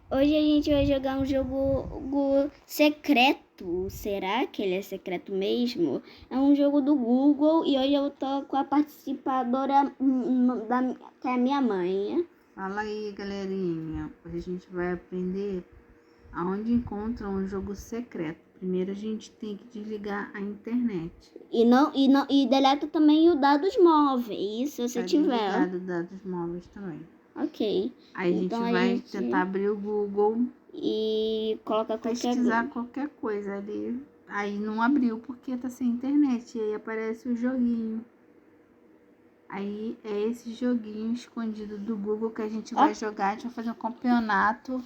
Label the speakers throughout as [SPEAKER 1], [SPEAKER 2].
[SPEAKER 1] Hoje a gente vai jogar um jogo secreto. Será que ele é secreto mesmo? É um jogo do Google e hoje eu tô com a participadora que é a minha mãe.
[SPEAKER 2] Fala aí, galerinha. Hoje a gente vai aprender aonde encontra um jogo secreto. Primeiro a gente tem que desligar a internet.
[SPEAKER 1] E deleta também o dados móveis, se você tiver.
[SPEAKER 2] Desligado dados móveis também.
[SPEAKER 1] Ok.
[SPEAKER 2] Aí
[SPEAKER 1] Então
[SPEAKER 2] a gente vai tentar abrir o Google
[SPEAKER 1] e colocar
[SPEAKER 2] pesquisar qualquer coisa ali. Aí não abriu porque tá sem internet. E aí aparece o joguinho. Aí é esse joguinho escondido do Google que a gente vai jogar. A gente vai fazer um campeonato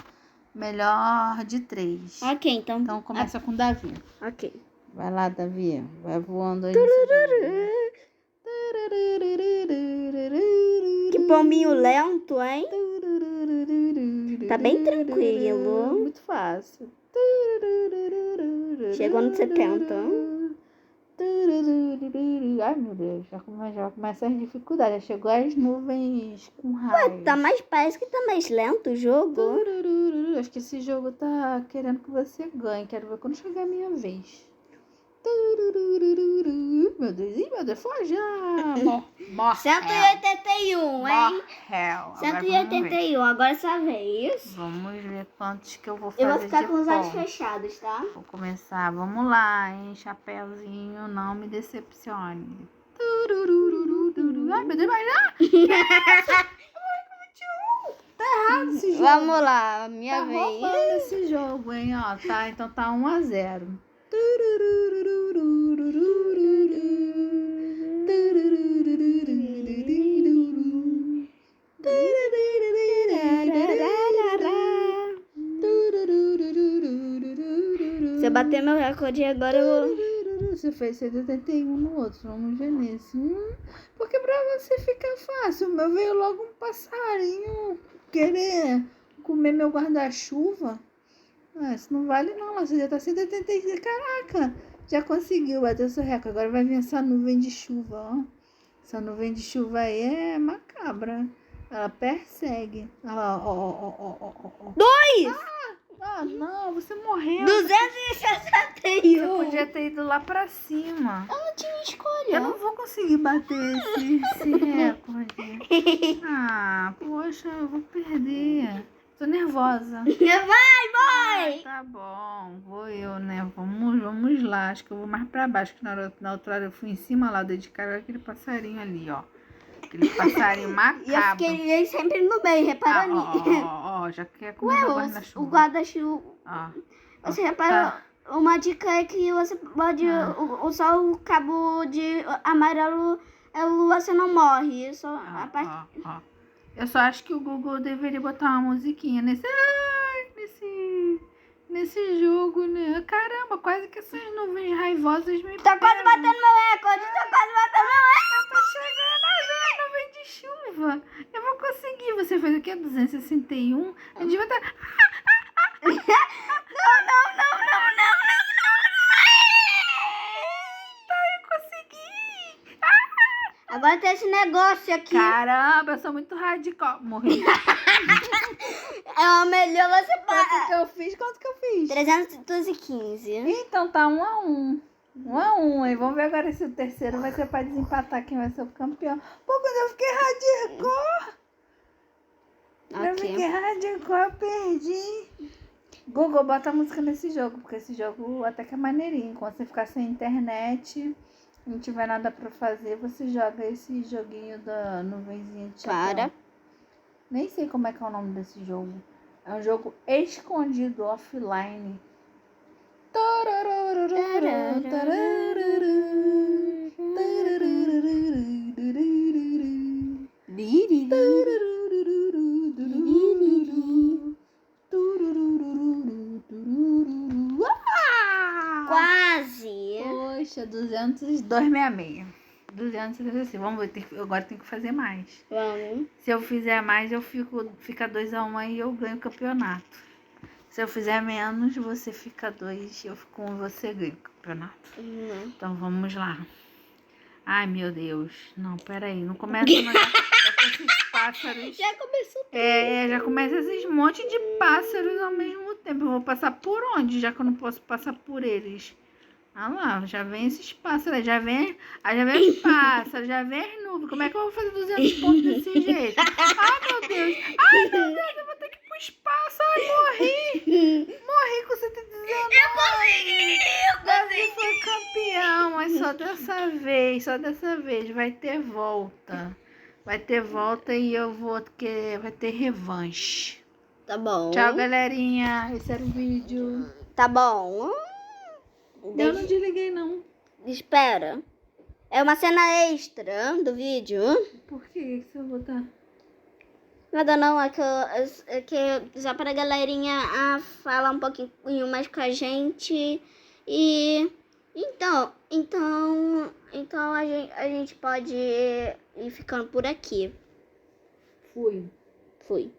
[SPEAKER 2] melhor de 3.
[SPEAKER 1] Ok, então.
[SPEAKER 2] Então começa com o Davi.
[SPEAKER 1] Ok.
[SPEAKER 2] Vai lá, Davi. Vai voando aí.
[SPEAKER 1] Que pombinho lento, hein? Tá bem tranquilo.
[SPEAKER 2] Muito fácil.
[SPEAKER 1] Chegou no 70.
[SPEAKER 2] Ai, meu Deus. Já começa as dificuldades. Já chegou as nuvens com raios.
[SPEAKER 1] Parece que tá mais lento o jogo.
[SPEAKER 2] Acho que esse jogo tá querendo que você ganhe. Quero ver quando chegar a minha vez. Meu Deus, foge! Morre!
[SPEAKER 1] 181, hein? 181, agora é essa vez.
[SPEAKER 2] Vamos ver quantos que eu vou fazer.
[SPEAKER 1] Eu vou ficar com os olhos
[SPEAKER 2] pontos.
[SPEAKER 1] fechados, tá?
[SPEAKER 2] Vou começar. Vamos lá, hein? Chapeuzinho, não me decepcione. Ai, meu Deus, vai lá! Tá errado esse jogo.
[SPEAKER 1] Vamos lá, minha vez.
[SPEAKER 2] Tá roubando esse jogo, hein? Ó, tá, então tá 1-0.
[SPEAKER 1] Se eu bater meu recorde agora, eu vou...
[SPEAKER 2] Você fez 71 no outro, vamos ver nesse. Porque pra você fica fácil. O meu veio logo um passarinho querer comer meu guarda-chuva. Ah, isso não vale não, você já tá 186. Caraca, já conseguiu bater o seu recorde. Agora vai vir essa nuvem de chuva, ó. Essa nuvem de chuva aí é macabra. Ela persegue. Olha lá, ó.
[SPEAKER 1] 2!
[SPEAKER 2] Ah, não, você morreu.
[SPEAKER 1] 261.
[SPEAKER 2] Você podia ter ido lá pra cima.
[SPEAKER 1] Eu não tinha escolha.
[SPEAKER 2] Eu não vou conseguir bater esse recorde. Ah, poxa, eu vou perder. Tô nervosa.
[SPEAKER 1] Vai!
[SPEAKER 2] Tá bom, vou eu, né? Vamos lá. Acho que eu vou mais pra baixo, que na outra hora eu fui em cima lá, dedicar aquele passarinho ali, ó. Aquele passarinho macabro.
[SPEAKER 1] E eu fiquei sempre no meio, reparou nisso?
[SPEAKER 2] Ó, já quer comer o guarda-chuva.
[SPEAKER 1] O guarda-chuva. Você reparou?
[SPEAKER 2] Tá.
[SPEAKER 1] Uma dica é que você pode usar o cabo de amarelo, você não morre. Só a parte...
[SPEAKER 2] Eu só acho que o Google deveria botar uma musiquinha nesse jogo, né? Caramba, quase que essas nuvens raivosas me
[SPEAKER 1] Tá quase batendo meu recorde,
[SPEAKER 2] Tá chegando a nuvem de chuva. Eu vou conseguir. Você fez o quê? 261? A gente vai estar...
[SPEAKER 1] Agora tem esse negócio aqui.
[SPEAKER 2] Caramba, eu sou muito radical. Morri.
[SPEAKER 1] É melhor você
[SPEAKER 2] Quanto que eu fiz?
[SPEAKER 1] 315.
[SPEAKER 2] Então tá 1-1. 1-1, hein? Vamos ver agora se o terceiro vai ser pra desempatar quem vai ser o campeão. Pô, quando eu fiquei hardcore. Eu fiquei hardcore, eu perdi. Google, bota a música nesse jogo, porque esse jogo até que é maneirinho. Quando você ficar sem internet, não tiver nada pra fazer, você joga esse joguinho da nuvenzinha de chapéu. Nem sei como é que é o nome desse jogo. É um jogo escondido, offline.
[SPEAKER 1] Quase.
[SPEAKER 2] Poxa, 266. 265. Vamos ver, agora tem que fazer mais.
[SPEAKER 1] Vamos.
[SPEAKER 2] Se eu fizer mais, fica 2-1 aí e eu ganho o campeonato. Se eu fizer menos, você fica 2 e eu fico 1 e você ganha o campeonato. Então vamos lá. Ai, meu Deus. Não, peraí. Não começa a mandar. pássaros.
[SPEAKER 1] Já começou tudo.
[SPEAKER 2] Já começa esses monte de pássaros ao mesmo tempo. Eu vou passar por onde, já que eu não posso passar por eles? Ah lá, já vem esses pássaros, já vem os pássaros, já vem as nuvens. Como é que eu vou fazer 200 pontos desse jeito? Ai, meu Deus, eu vou ter que ir pro espaço. Ai, morri com 119. Eu consegui! Davi foi campeão, mas só dessa vez vai ter volta. Vai ter volta e vai ter revanche.
[SPEAKER 1] Tá bom.
[SPEAKER 2] Tchau, galerinha. Esse era o vídeo.
[SPEAKER 1] Tá bom.
[SPEAKER 2] Eu não desliguei, não.
[SPEAKER 1] Espera. É uma cena extra do vídeo.
[SPEAKER 2] Por que você vai botar?
[SPEAKER 1] Nada não, é que só pra galerinha falar um pouquinho mais com a gente. E então a gente pode ir ficando por aqui.
[SPEAKER 2] Fui.